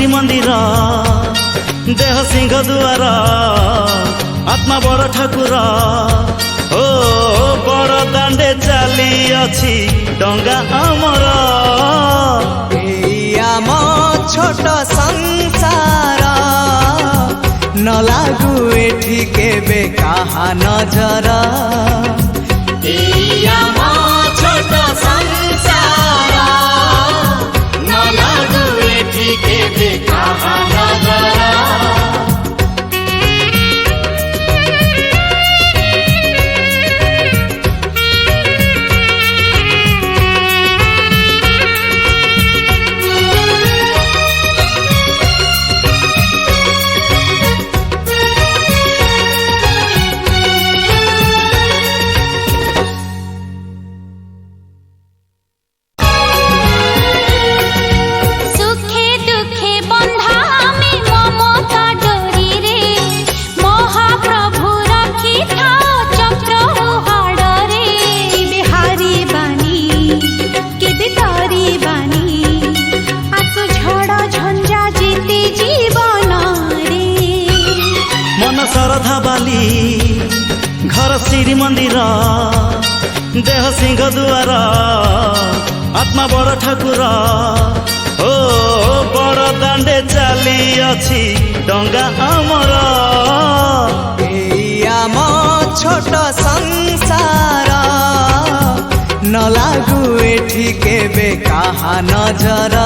ଶ୍ରୀମନ୍ଦିର ଦେହ ସିଂହ ଦୁଆର ଆତ୍ମା ବଡ଼ ଠାକୁର ଓ ବଡ଼ ଦାଣ୍ଡେ ଚାଲି ଅଛି ଡଙ୍ଗା ଆମର। ଏଇ ଆମ ଛୋଟ ସଂସାର ନ ଲାଗୁ ଏଠି କେବେ କାହା ନଜର। ଏଇ ଆମ ଛୋଟ ସଂସାର ନ ଲାଗୁ ଏଠି କେବେ କାହା ନଜର। श्रद्धा बाली घर श्रीमंदिर देह सिंह दुआर आत्मा बड़ ठाकुर ओ बड़ दांडे चली अछि डंगा आमर। एई आम छोट संसार न लागू एठी केबे काहा नजर।